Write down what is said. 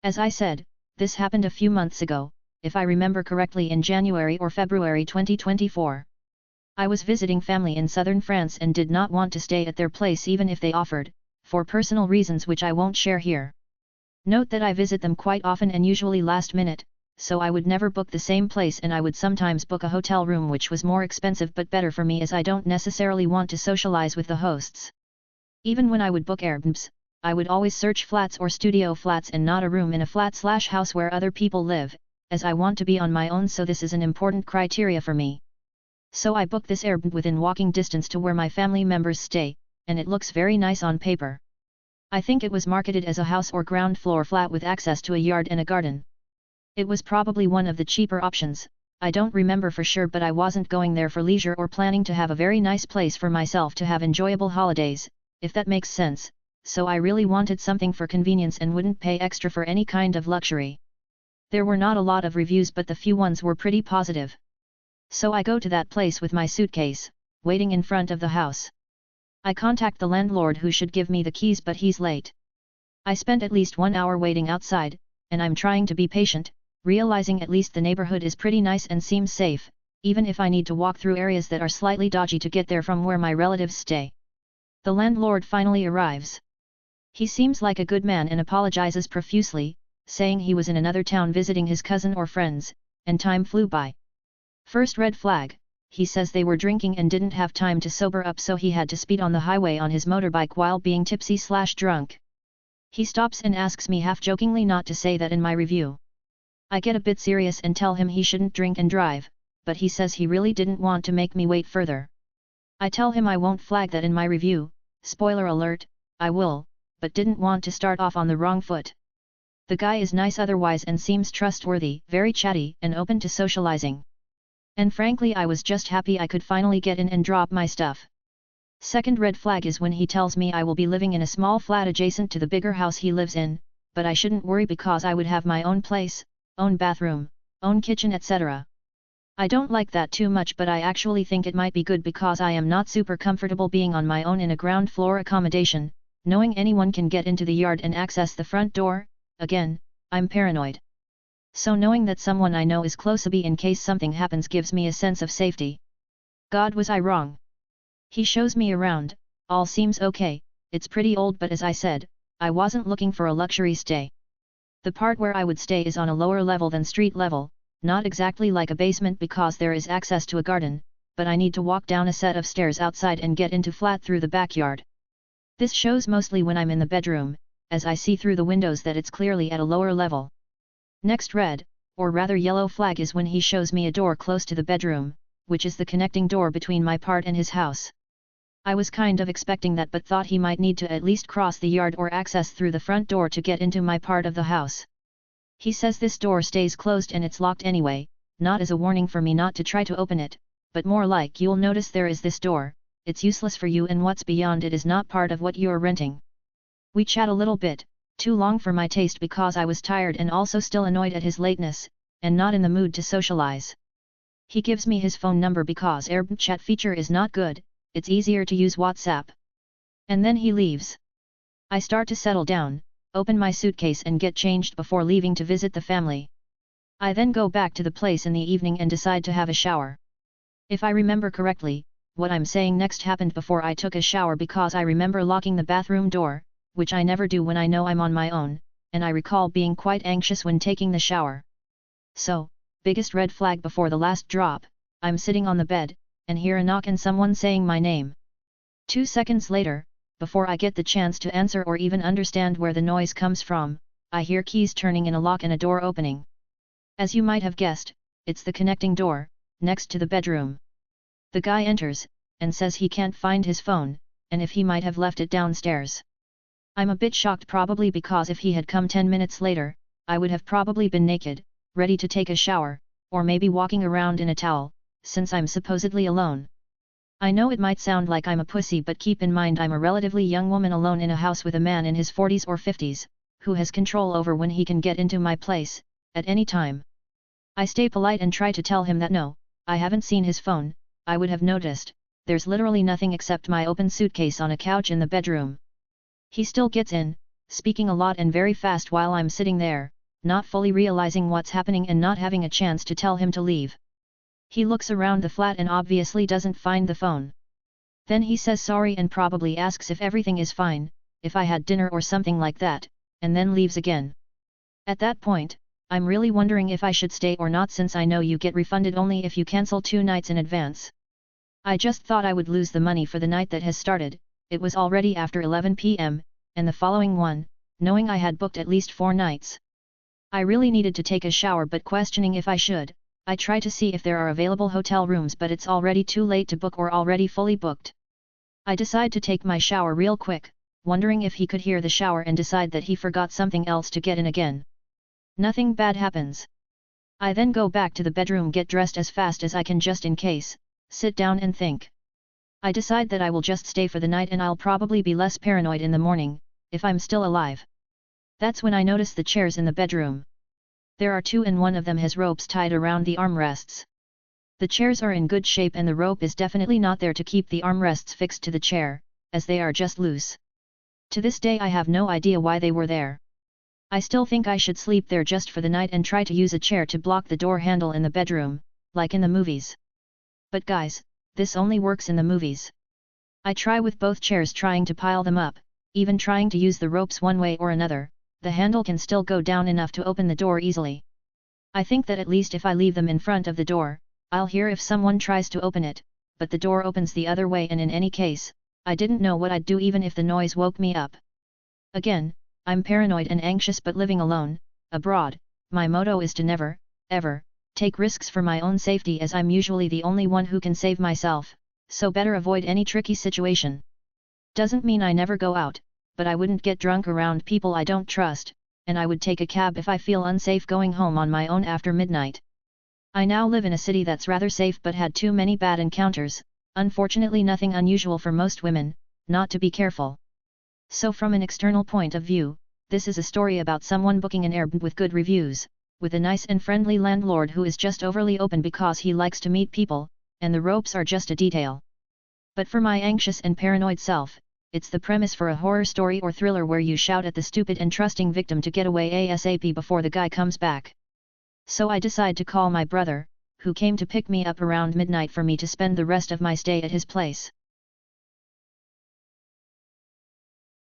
As I said, this happened a few months ago, if I remember correctly in January or February 2024. I was visiting family in southern France and did not want to stay at their place even if they offered, for personal reasons which I won't share here. Note that I visit them quite often and usually last minute, so I would never book the same place and I would sometimes book a hotel room which was more expensive but better for me as I don't necessarily want to socialize with the hosts. Even when I would book Airbnbs, I would always search flats or studio flats and not a room in a flat/house where other people live, as I want to be on my own, so this is an important criteria for me. So I booked this Airbnb within walking distance to where my family members stay, and it looks very nice on paper. I think it was marketed as a house or ground floor flat with access to a yard and a garden. It was probably one of the cheaper options, I don't remember for sure, but I wasn't going there for leisure or planning to have a very nice place for myself to have enjoyable holidays, if that makes sense, so I really wanted something for convenience and wouldn't pay extra for any kind of luxury. There were not a lot of reviews but the few ones were pretty positive. So I go to that place with my suitcase, waiting in front of the house. I contact the landlord who should give me the keys but he's late. I spent at least 1 hour waiting outside, and I'm trying to be patient, realizing at least the neighborhood is pretty nice and seems safe, even if I need to walk through areas that are slightly dodgy to get there from where my relatives stay. The landlord finally arrives. He seems like a good man and apologizes profusely, saying he was in another town visiting his cousin or friends, and time flew by. First red flag, he says they were drinking and didn't have time to sober up, so he had to speed on the highway on his motorbike while being tipsy/drunk. He stops and asks me half-jokingly not to say that in my review. I get a bit serious and tell him he shouldn't drink and drive, but he says he really didn't want to make me wait further. I tell him I won't flag that in my review, spoiler alert, I will, but didn't want to start off on the wrong foot. The guy is nice otherwise and seems trustworthy, very chatty and open to socializing. And frankly I was just happy I could finally get in and drop my stuff. Second red flag is when he tells me I will be living in a small flat adjacent to the bigger house he lives in, but I shouldn't worry because I would have my own place, own bathroom, own kitchen, etc. I don't like that too much, but I actually think it might be good because I am not super comfortable being on my own in a ground floor accommodation, knowing anyone can get into the yard and access the front door. Again, I'm paranoid. So knowing that someone I know is close by in case something happens gives me a sense of safety. God, was I wrong? He shows me around, all seems okay, it's pretty old, but as I said, I wasn't looking for a luxury stay. The part where I would stay is on a lower level than street level, not exactly like a basement because there is access to a garden, but I need to walk down a set of stairs outside and get into flat through the backyard. This shows mostly when I'm in the bedroom, as I see through the windows that it's clearly at a lower level. Next red, or rather yellow flag is when he shows me a door close to the bedroom, which is the connecting door between my part and his house. I was kind of expecting that but thought he might need to at least cross the yard or access through the front door to get into my part of the house. He says this door stays closed and it's locked anyway, not as a warning for me not to try to open it, but more like you'll notice there is this door, it's useless for you and what's beyond it is not part of what you're renting. We chat a little bit, too long for my taste because I was tired and also still annoyed at his lateness, and not in the mood to socialize. He gives me his phone number because Airbnb chat feature is not good, it's easier to use WhatsApp. And then he leaves. I start to settle down, open my suitcase and get changed before leaving to visit the family. I then go back to the place in the evening and decide to have a shower. If I remember correctly, what I'm saying next happened before I took a shower because I remember locking the bathroom door, which I never do when I know I'm on my own, and I recall being quite anxious when taking the shower. So, biggest red flag before the last drop, I'm sitting on the bed, and hear a knock and someone saying my name. 2 seconds later, before I get the chance to answer or even understand where the noise comes from, I hear keys turning in a lock and a door opening. As you might have guessed, it's the connecting door, next to the bedroom. The guy enters, and says he can't find his phone, and if he might have left it downstairs. I'm a bit shocked probably because if he had come 10 minutes later, I would have probably been naked, ready to take a shower, or maybe walking around in a towel, since I'm supposedly alone. I know it might sound like I'm a pussy, but keep in mind I'm a relatively young woman alone in a house with a man in his 40s or 50s, who has control over when he can get into my place, at any time. I stay polite and try to tell him that no, I haven't seen his phone, I would have noticed, there's literally nothing except my open suitcase on a couch in the bedroom. He still gets in, speaking a lot and very fast while I'm sitting there, not fully realizing what's happening and not having a chance to tell him to leave. He looks around the flat and obviously doesn't find the phone. Then he says sorry and probably asks if everything is fine, if I had dinner or something like that, and then leaves again. At that point, I'm really wondering if I should stay or not, since I know you get refunded only if you cancel 2 nights in advance. I just thought I would lose the money for the night that has started. It was already after 11 p.m, and the following one, knowing I had booked at least 4 nights. I really needed to take a shower, but questioning if I should, I try to see if there are available hotel rooms, but it's already too late to book or already fully booked. I decide to take my shower real quick, wondering if he could hear the shower and decide that he forgot something else to get in again. Nothing bad happens. I then go back to the bedroom, get dressed as fast as I can just in case, sit down and think. I decide that I will just stay for the night and I'll probably be less paranoid in the morning, if I'm still alive. That's when I notice the chairs in the bedroom. There are 2 and one of them has ropes tied around the armrests. The chairs are in good shape and the rope is definitely not there to keep the armrests fixed to the chair, as they are just loose. To this day I have no idea why they were there. I still think I should sleep there just for the night and try to use a chair to block the door handle in the bedroom, like in the movies. But guys, this only works in the movies. I try with both chairs, trying to pile them up, even trying to use the ropes one way or another, the handle can still go down enough to open the door easily. I think that at least if I leave them in front of the door, I'll hear if someone tries to open it, but the door opens the other way, and in any case, I didn't know what I'd do even if the noise woke me up. Again, I'm paranoid and anxious, but living alone, abroad, my motto is to never, ever, take risks for my own safety, as I'm usually the only one who can save myself, so better avoid any tricky situation. Doesn't mean I never go out, but I wouldn't get drunk around people I don't trust, and I would take a cab if I feel unsafe going home on my own after midnight. I now live in a city that's rather safe but had too many bad encounters, unfortunately nothing unusual for most women, not to be careful. So from an external point of view, this is a story about someone booking an Airbnb with good reviews, with a nice and friendly landlord who is just overly open because he likes to meet people, and the ropes are just a detail. But for my anxious and paranoid self, it's the premise for a horror story or thriller where you shout at the stupid and trusting victim to get away ASAP before the guy comes back. So I decide to call my brother, who came to pick me up around midnight for me to spend the rest of my stay at his place.